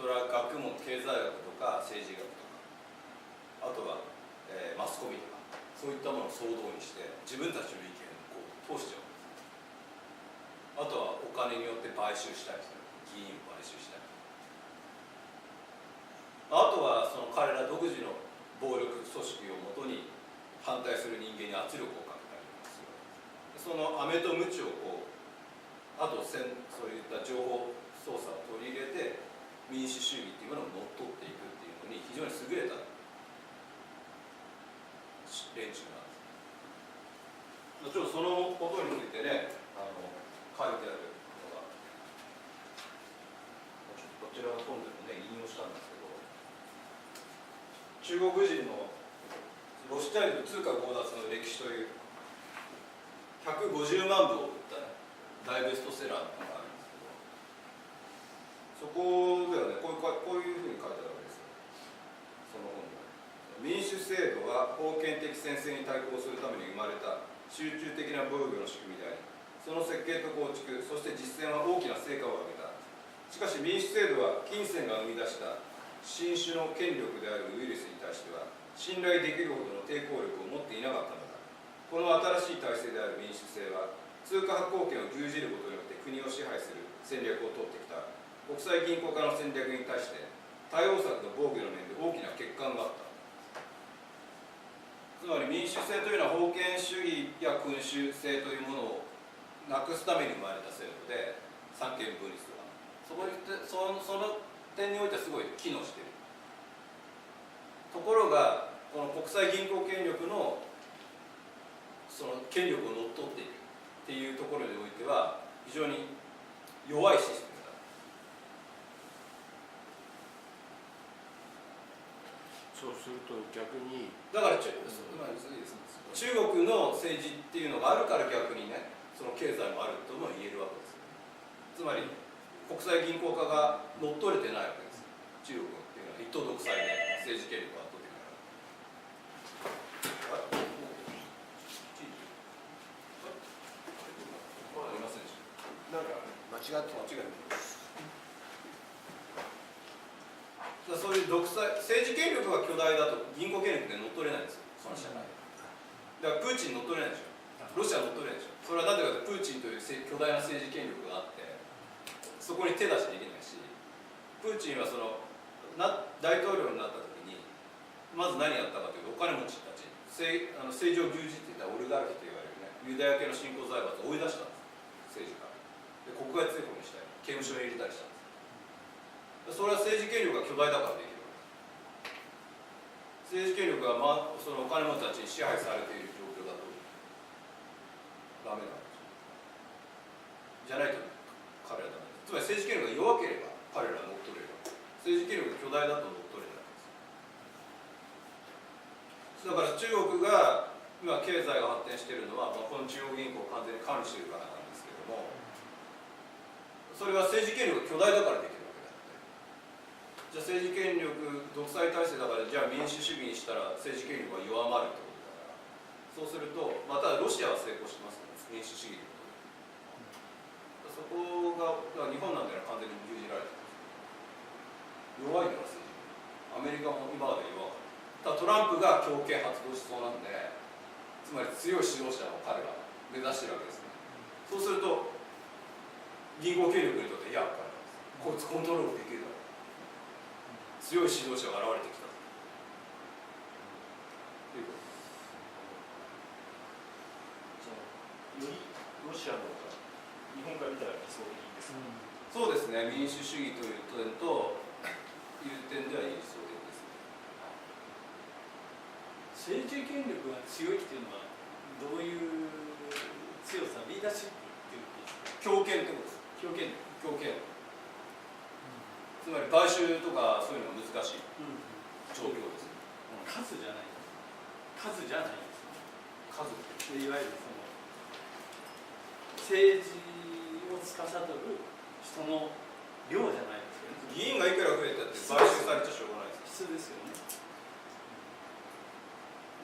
それは学問、経済学とか政治学とか、あとは、マスコミとか、そういったものを総動にして自分たちの意見をこう通しちゃうんです。あとはお金によって買収したりする、議員を買収したり、あとはその彼ら独自の暴力組織をもとに反対する人間に圧力をかけたりする。その飴と鞭をこう、あとそういった情報操作を取り入れて民主主義っていうものを乗っ取っていくっていうのに非常に優れた連中なんです。もちろんそのことについてね、書いてあるのがこちらの本でもね引用したんですけど、中国人のロスチャイルド通貨強奪の歴史という150万部を売った、ね、大ベストセラーのがあるんですけど、そこではねこういうふうに書いてあるわけですよ。その本で民主制度は封建的専制に対抗するために生まれた集中的な防御の仕組みであり、その設計と構築、そして実践は大きな成果を上げた。しかし民主制度は金銭が生み出した新種の権力であるウイルスに対しては信頼できるほどの抵抗力を持っていなかったのだ。この新しい体制である民主制は通貨発行権を牛耳ることによって国を支配する戦略を取ってきた国際銀行家の戦略に対して対応策の防御の面で大きな欠陥があった。つまり民主制というのは封建主義や君主制というものをなくすために生まれた制度で、三権分立とかその点においてはすごい機能している。ところがこの国際銀行権力のその権力を乗っ取っていくっていうところにおいては非常に弱いシステムだ。そうすると逆にだから中国の政治っていうのがあるから逆にね、その経済もあるとも言えるわけです。つまり国際銀行家が乗っ取れてないわけです。中国っていうのは一党独裁で政治権力が圧倒的だから。ありませんでした。なんか間違ってそういう独裁、政治権力が巨大だと銀行権力で乗っ取れないんですよ、その社会。だからプーチン乗っ取れないでしょ、ロシア乗っ取れないでしょ。それはなぜかというとプーチンという巨大な政治権力があってそこに手出しできないし、プーチンは大統領になった時にまず何やったかというと、お金持ちたち政治を牛耳っていたオリガルヒと言われるね、ユダヤ系の新興財閥を追い出したんです、政治家で。国外追放にしたり刑務所に入れたりしたんです。それは政治権力が巨大だからできる。政治権力が、そのお金持ちたちに支配されている状況だとダメなんです。じゃないと彼らはダメです。つまり政治権力が弱ければ彼らは乗っ取れる。政治権力が巨大だと乗っ取れないんです。だから中国が今経済が発展しているのは、この中央銀行を完全に管理しているからなんですけども、それは政治権力が巨大だからできる。じゃあ政治権力独裁体制だから、じゃあ民主主義にしたら政治権力が弱まるってことだから、そうするとまたロシアは成功してますね、民主主義のことで。そこが日本なんていうのは完全に牛耳られてます。弱いのが政治。アメリカも今まで弱かった。トランプが強権発動しそうなんで、つまり強い指導者を彼が目指してるわけですね。そうすると銀行権力にとってやっぱりこいつコントロールできるだろう、強い指導者が現れてきたということです。よりロシアの方が日本から見たら理想的ですか？そうですね、民主主義という点という点では理想的です。政治権力が強いっていうのはどういう強さ、リーダーシップっていう強権ってことです。強権つまり買収とかそういうのが難しい状況です。数じゃないですよ。数いわゆる政治を司る人の量じゃないですよね。議員がいくら増えたって買収されちゃしょうがないです。質ですよね。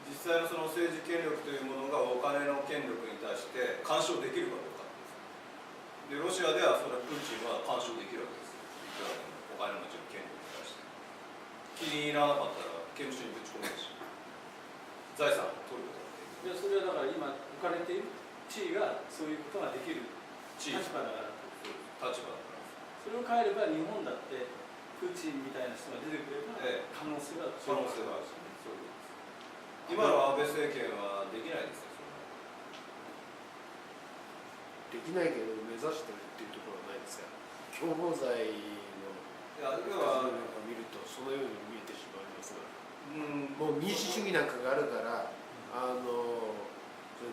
実際のその政治権力というものがお金の権力に対して干渉できるかどうかで、ロシアではそれはプーチンは干渉できるわけです。いくらでもお金持ちの権力気に入らなかったら刑務所にぶち込めるし、財産を取ることができる。でそれはだから今置かれている地位がそういうことができる地位立場だから、立場だから。それを変えれば日本だってプーチンみたいな人が出てくれば可能性は可能性があるしね。そういうことです。今の安倍政権はできないですよ。できないけど目指してるっていうところはないですか。共謀罪のいや、要数は、なんか見るとそのように見えてしまいますが、ももう民主主義なんかがあるからその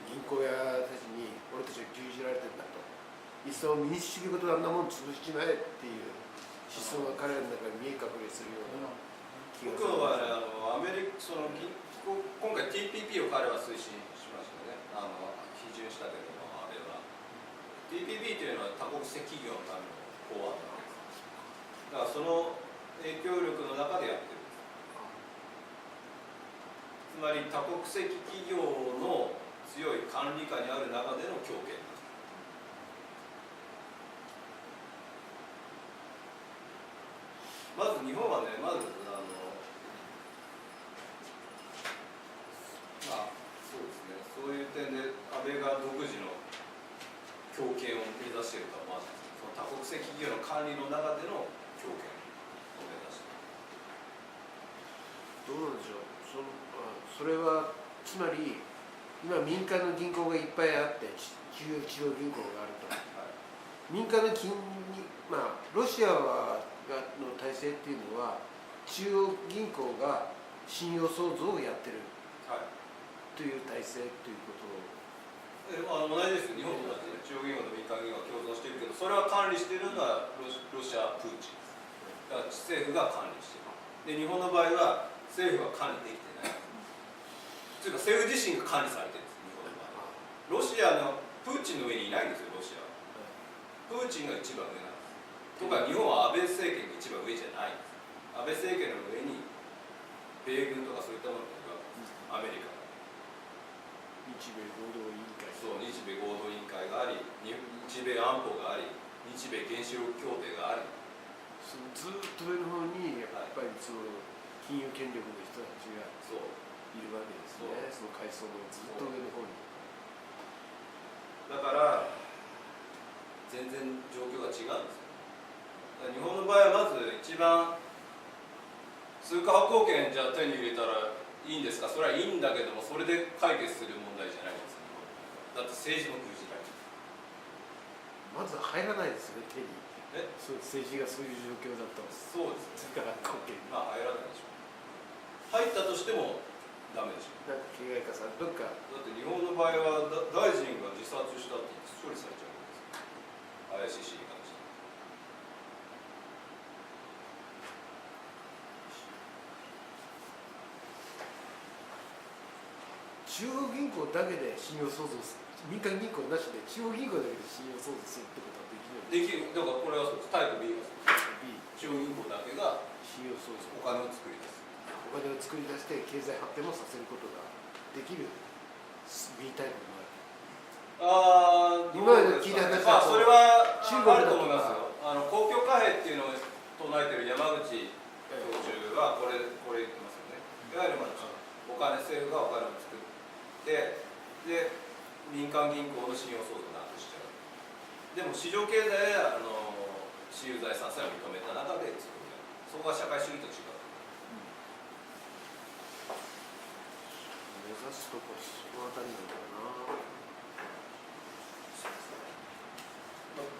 銀行屋たちに俺たちは牛耳られてるんだと、いっそ民主主義ごとあんなもん潰しちまえっていう思想が彼らの中に見え隠れするような気がする。僕はね、アメリカ、今回 TPP を彼は推進しましたよね。批准したけども、あれは。TPP というのは多国籍企業のための法案なわけです。だからその影響力の中でやってるんです。つまり多国籍企業の強い管理下にある中での強権なんです。まず日本はね、まあそうですね、そういう点で安倍が独自の強権を目指しているとはまずその多国籍企業の管理の中での強権を目指している。どうなんでしょう。それはつまり今民間の銀行がいっぱいあって中央銀行があると、民間の金利、ロシアの体制っていうのは中央銀行が信用創造をやってるという体制ということを。同じですよ、日本と同じで中央銀行と民間銀行が共存しているけど、それは管理しているのはロシア、プーチンです。だから政府が管理している。で、日本の場合は政府は管理できてない。というか政府自身が管理されてるんです、日本の場合は。ロシアのプーチンの上にいないんですよ、ロシアは。プーチンが一番上なんです。とか、日本は安倍政権が一番上じゃないんです。安倍政権の上に米軍とかそういったものがアメリカ。日米合同委員会、そう、日米合同委員会があり、日米安保があり、日米原子力協定があり、ずっと上の方にやっぱりその金融権力の人たちがそういるわけですね。その階層のずっと上の方に。だから全然状況が違うんですよ。日本の場合はまず一番通貨発行権じゃあ手に入れたらいいんですか、それはいいんだけども、それで解決する問題じゃないんですよ。だって政治も封じられる。まず入らないですよね、手に。そう政治がそういう状況だと。そうですね。通貨発行権に。入らないでしょ。入ったとしてもダメでしょ。なんか形骸化されどっか。だって日本の場合は大臣が自殺したって処理されちゃうんですよ。怪しい知り方して。中央銀行だけで信用創造する。民間銀行なしで中央銀行だけで信用創造するってことはできない。できる。だからこれはそうです。タイプ B がそうです。中央銀行だけが信用創造。お金を作り出す。お金を作り出して経済発展もさせることができる B タイプもある。今まで聞いた話だと、それは中国あると思いますよ。公共貨幣っていうのを唱えている山口教授はこれ言ってますよね。いわゆる政府がお金を作ってで民間銀行の信用創造をなくしちゃう。でも市場経済や私有財産さえ認めた中で作る。そこは社会主義と違う。目指すとこそのあたりなのかな。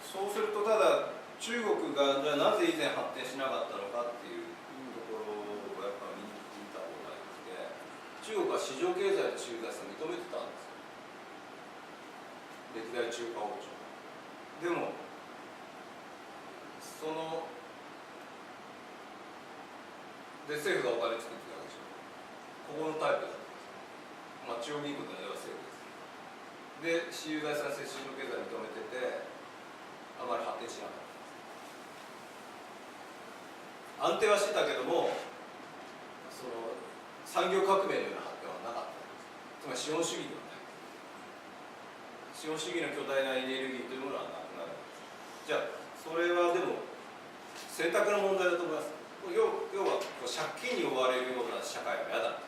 そうすると、ただ中国がじゃあなぜ以前発展しなかったのかっていうところをやっぱり見た方がいいですね。中国は市場経済と私有財産を認めてたんですよ。歴代中華王朝。でもで政府がお金作ってたわけでしょ。ここのタイプだったんですよ。中央銀行というのは政府です。で、私有財産性市場経済を認めてて、あまり発展しなかった。安定はしてたけども、産業革命のような発展はなかった。つまり資本主義ではない。資本主義の巨大なエネルギーというものはなくなる。じゃあ、それはでも選択の問題だと思います。要はこう借金に追われるような社会は嫌だ。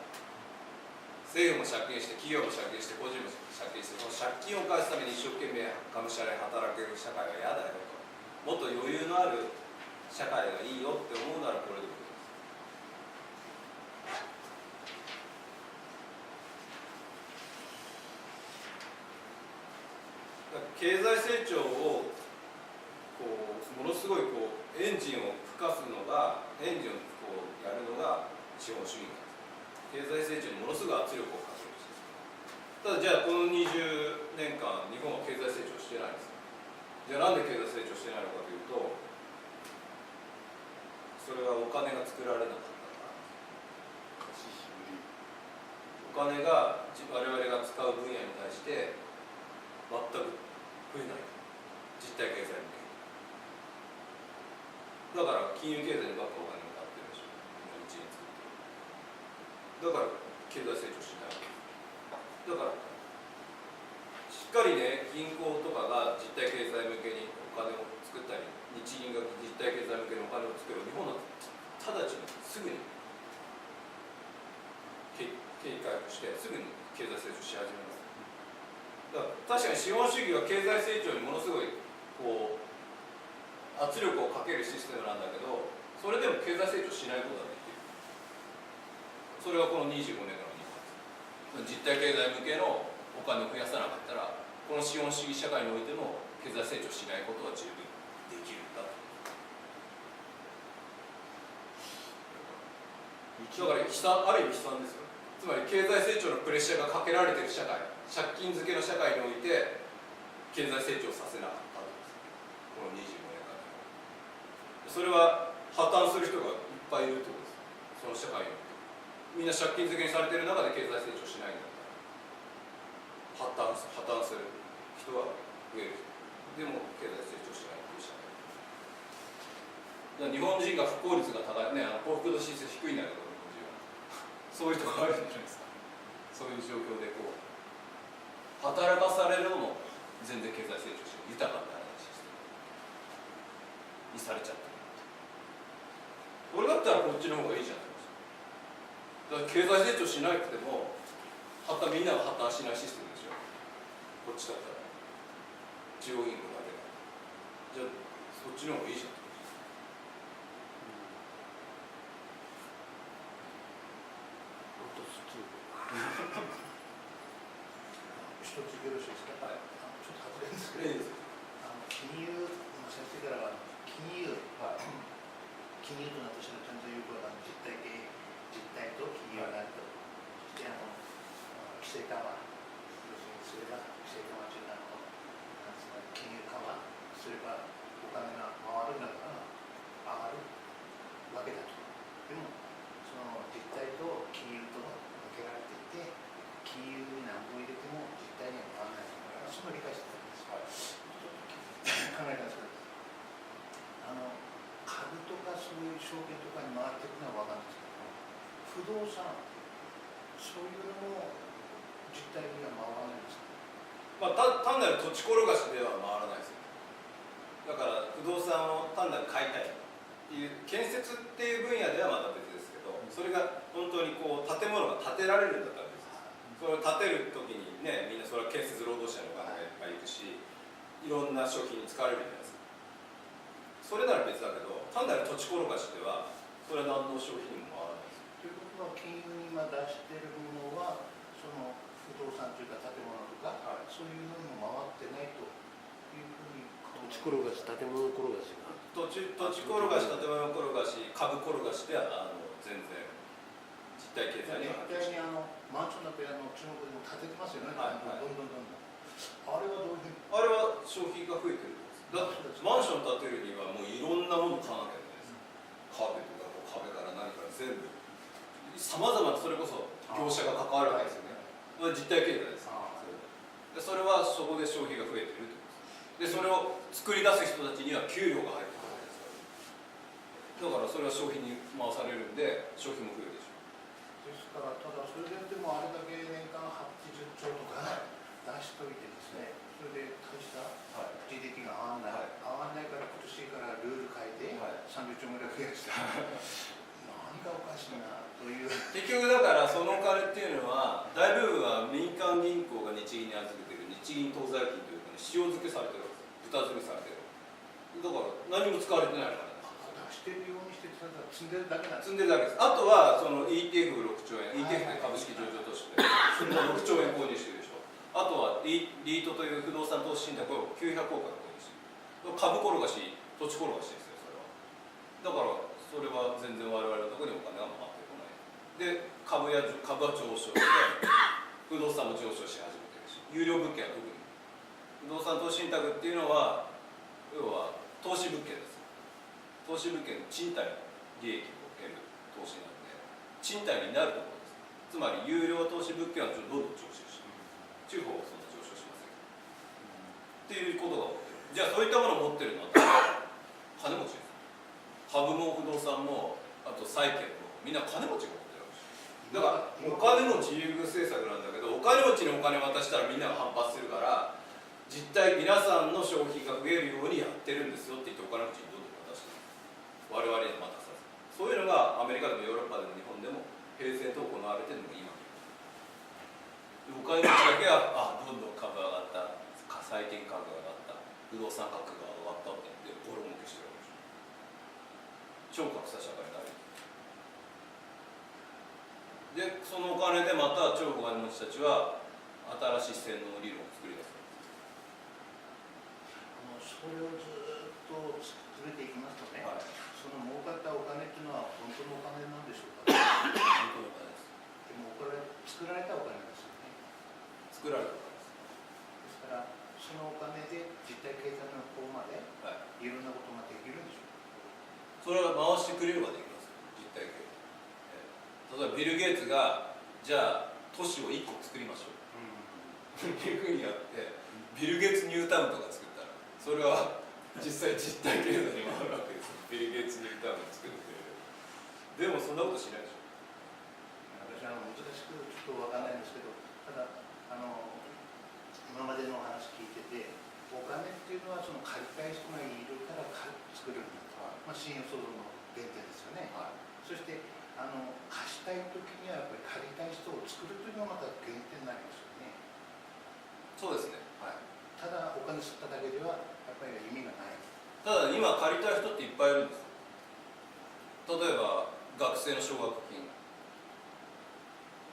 政府も借金して、企業も借金して、個人も借金して、その借金を返すために一生懸命がむしゃらに働ける社会は嫌だよと。もっと余裕のある社会がいいよって思うならこれでもいいです。経済成長をこうものすごいこうエンジンを吹かすのが、エンジンをこうやるのが資本主義なんです。経済成長にものすごい圧力をかけるし、ただじゃあこの20年間日本は経済成長してないんです。じゃあなんで経済成長してないのかというと、それはお金が作られなかったから。お金が我々が使う分野に対して全く増えない。実体経済向けだから金融経済にばっかお金を買ってるでしょ。日銀作ってる。だから経済成長しない。だからしっかりね、銀行とかが実体経済向けにお金を作ったり、日銀が実体経済向けにお金を作る。日本は直ちにすぐに景気回復してすぐに経済成長し始めます。だから確かに資本主義は経済成長にものすごいこう圧力をかけるシステムなんだけど、それでも経済成長しないことができる。それがこの25年間の日本です。実体経済向けのお金を増やさなかったら、この資本主義社会においても経済成長しないことは十分できるんだと。だから悲惨、ある意味悲惨ですよ。つまり経済成長のプレッシャーがかけられている社会、借金付けの社会において経済成長させなかったんです。この25年間。それは破綻する人がいっぱいいるってことです。その社会にみんな借金付けにされている中で経済成長しないんだったら破綻する人は増える。でも経済成長しないという社会。だから日本人が不幸率が高いね、幸福度指数低いんだけど、日本人はそういうところあるじゃないですか。そういう状況でこう働かされるのも全然経済成長しない、豊かにならないシステムにされちゃってる。これだったらこっちの方がいいじゃん。だから経済成長しなくてもみんなが破綻しないシステムでしょ。こっちだったら中央銀行だけだ。じゃあそっちの方がいいじゃん。一つよろしいですか。はい、ちょっと外れですけど、金融、先生からは金融、金融となってしまうちゃんということは実態と金融があると、そして規制緩和、要するにそれが規制緩和中なのなんですか、金融緩和すればお金が回るんだから上がるわけだと。でもその実態と金融と分けられていて、金融に何本入れても実態には回らないから、その理解してたんです。ちょっと考えたんですけど、株とかそういう証券とかに回っていくのは分かるんですけど、不動産、そういうのも実態には回らないんですか。単なる土地転がしでは回らないですよ。だから不動産を単なる買いたいっていう建設っていう分野ではまた別ですけど、それが本当にこう建物が建てられるんだったら別です。それを建てる時にね、みんなそれは建設労働者のお金がいっぱいいるし、いろんな商品に使われるじゃないですか。それなら別だけど、単なる土地転がしではそれは何の消費にも回らないです。ということは、金融に今出しているものは、その不動産というか建物とか、そういうのにも回ってないというふうに土地転がし、建物転がしが。土地転がし、建物転がし、株転がしでは全然実体経済には実際にマンションだって中国でも建ててますよね、はいはい、どんどん。あれはどういうふうに。あれは消費が増えてるんです。だってマンション建てるにはもういろんなもの買わなきゃいけないです。カーペットから壁から何から全部さまざまな、それこそ業者が関わるわけですよね。実体経済です。それはそこで消費が増えてるということです。でそれを作り出す人たちには給料が入ってくるわけですから、だからそれは消費に回されるんで消費も増えるでしょう。ですから、ただそれでもあれだけ年間80兆とか出しといてですね、それで大したはい GDP が合わない、合わないから今年からルール変えてはい30兆ぐらい増やした何がおかしいなという結局だからそのお金っていうのは大部分は民間銀行が日銀に預けている日銀当座預金というかね、塩漬けされてるわけです。豚漬けされてる。だから何も使われてないからね。出してるようにしてただ積んでるだけなんです。積んでるだけです。あとはその ETF6 兆円、ETF で株式上場としてそれも6兆円購入してるでしょ。あとはリートという不動産投資信託を900億円購入してる。株転がし、土地転がしですよ、それは。だからそれは全然我々のところにお金が回ってこない。で、株は上昇して、不動産も上昇し始めてるし、有料物件は特に。不動産投資信託っていうのは、要は投資物件です。投資物件の賃貸の利益を得る投資なので、賃貸になるところです。つまり、有料投資物件はどんどん上昇している。地方はそんな上昇しません。っていうことが起きてる。じゃあ、そういったものを持ってるのは金持ちです。株も不動産も、あと債券も、みんな金持ちが持ってるわけです。だから、お金持ち優遇政策なんだけど、お金持ちにお金渡したらみんなが反発するから、実態皆さんの消費が増えるようにやってるんですよって言ってお金持ちにどんどん渡してる。我々に渡さず。そういうのがアメリカでもヨーロッパでも日本でも平然と行われてるのが今。お金持ちだけは、どんどん株上がった、債券価格が上がった、不動産価格が上がったって言ってボロ儲けしてるわけです。超格差社会になる。で、そのお金でまた超お金持ちたちは新しい洗脳理論を作り出す。それをずっと進めていきますとね、はい、その儲かったお金っていうのは本当のお金なんでしょうか。本当のお金です。でもこれ作られたお金ですよね。作られたお金です。ですからそのお金で実体経済の方まではい、いろんなことができるんでしょうか。それは回してくれればできます。実体経済。例えばビル・ゲイツがじゃあ都市を1個作りましょうっていうふうにやってビル・ゲイツ・ニュータウンとか作ったらそれは実際実体経済に回るわけです。ビル・ゲイツ・ニュータウンを作ってくれる。でもそんなことしないでしょ。私は難しくちょっとわかんないんですけど、ただ今までのお話聞いてて、お金っていうのはその借りたい人がいるから作るんだと、信用創造の原点ですよね。はい、そして貸したい時にはやっぱり借りたい人を作るというのがまた原点になりますよね。そうですね。はい、ただお金吸っただけではやっぱり意味がない。ただ今借りたい人っていっぱいいるんです。例えば学生の奨学金、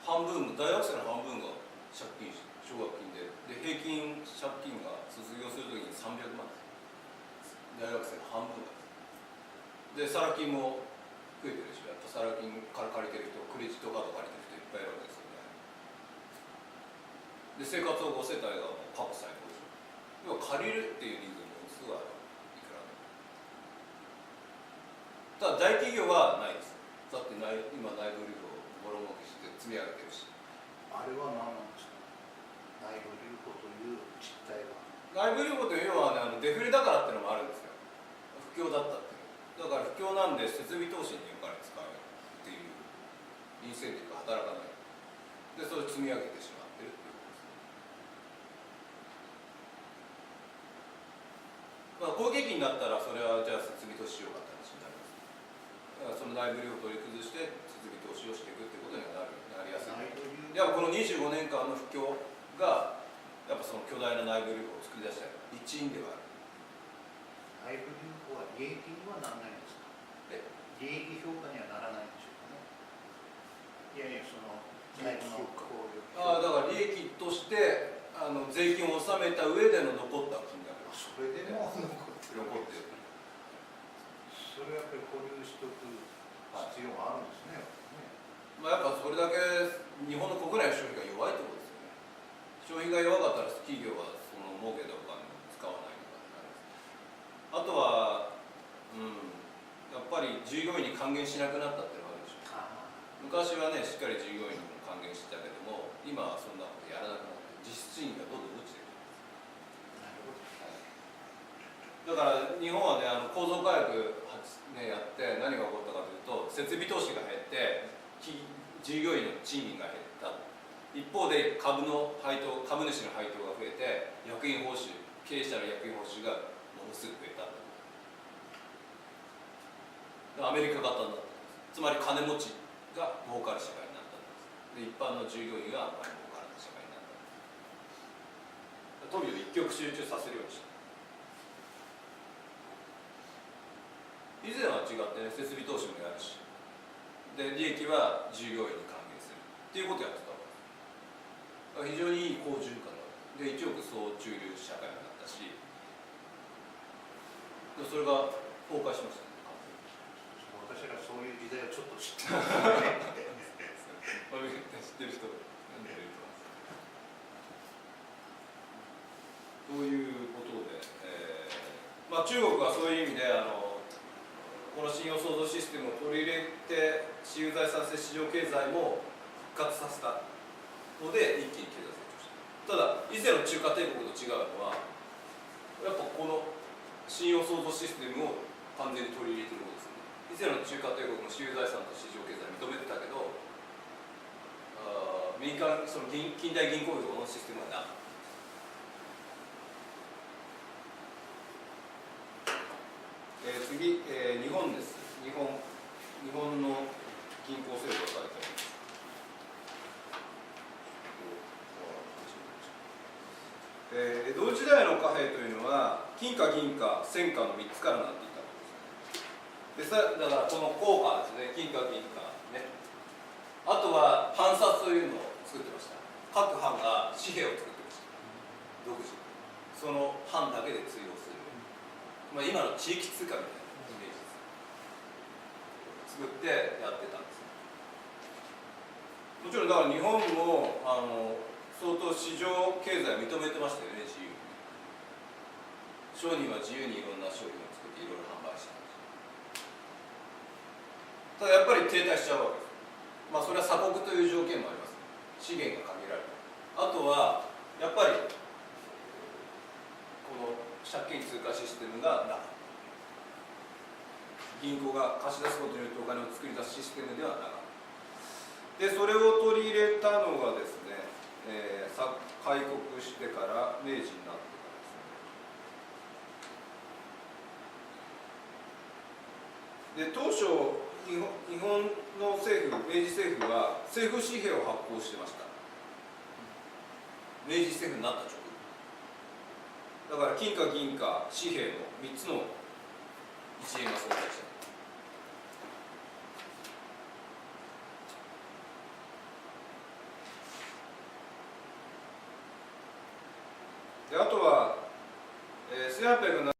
半分、大学生の半分が借金して奨学金で、平均借金が卒業するときに300万です。大学生の半分です。で、サラ金も増えてるでしょ。やっぱサラ金から借りてる人、クレジットカード借りてる人いっぱいいるわけですよね。で、生活保護世帯が過去最高でしょ。要は借りるっていうリズムもすごいある。いくらでも。ただ大企業はないです。だって今内部留保をボロ儲けして積み上げてるし。あれは何なんですか。内部留保という実態は。内部留保というのは、ね、デフレだからっていうのもあるんですよ。不況だったっていう。だから不況なんで設備投資にお金使うっていうインセンティブが働かない。で、それを積み上げてしまってるっていうことです。攻撃になったらそれはじゃあ設備投資しようかって話になります。だからその内部留保を取り崩して設備投資をしていくっていうことにはなりやすい。でもこの25年間の不況がやっぱその巨大な内部留保を作り出した一因ではある。内部留保は利益にはならないんですか。利益評価にはならないんでしょうかね。いやいや、その内部のこういうだから利益として税金を納めた上での残った金額。それでも残ってる。それはやっぱり保留しとく必要があるんですね。やっぱそれだけ日本の国内の消費が弱いってことですよね。消費が弱かったら企業はその儲けたお金を使わないとかになる。あとは、やっぱり従業員に還元しなくなったっていうのがあるでしょう。昔はね、しっかり従業員にも還元してたけども、今はそんなことやらなくなって、実質賃金がどんどん落ちてる。だから日本はね、構造改革、ね、やって何が起こったかというと、設備投資が減って従業員の賃金が減った。一方で株主の配当が増えて役員報酬、経営者の役員報酬がものすごく増えた。アメリカ型になったんです。つまり金持ちが儲かる社会になったんです。で一般の従業員があまり儲からない社会になったんです。富を一極集中させるようにした。以前は違ってね、設備投資もやるし、で利益は従業員に還元するっていうことをやってたわけです。だから非常にいい好循環だったで、一億総中流社会になったし、でそれが崩壊しましたね。私らそういう時代をちょっと知ってますね。知ってる人なんでいると思います。ということで、中国はそういう意味でこの信用創造システムを取り入れて私有財産性市場経済も復活させたので一気に経済成長した。ただ以前の中華帝国と違うのはやっぱこの信用創造システムを完全に取り入れていることですね。以前の中華帝国の私有財産と市場経済認めてたけど、民間その近代銀行業のシステムはなかった。次、日本です。日本の銀行制度が書いてあります。江戸時代の貨幣というのは金貨銀貨銭貨の3つからなっていたわけですね。だからこの硬貨ですね、金貨銀貨ね。あとは藩札というのを作ってました。各藩が紙幣を作ってました。独自。その藩だけで通用する。今の地域通貨みたいなイメージです。作ってやってたんです。もちろんだから日本も相当市場経済を認めてましたよね、自由に。商人は自由にいろんな商品を作っていろいろ販売したんです。ただやっぱり停滞しちゃうわけです。それは鎖国という条件もあります。資源が限られる。あとはやっぱりこの借金通貨システムがなかった。銀行が貸し出すことによってお金を作り出すシステムではなかった。でそれを取り入れたのがですね、開国してから明治になってからですね。で当初日本の政府、明治政府は政府紙幣を発行してました。明治政府になった直後。だから金貨銀貨紙幣の3つの一円が存在した。であとは、1870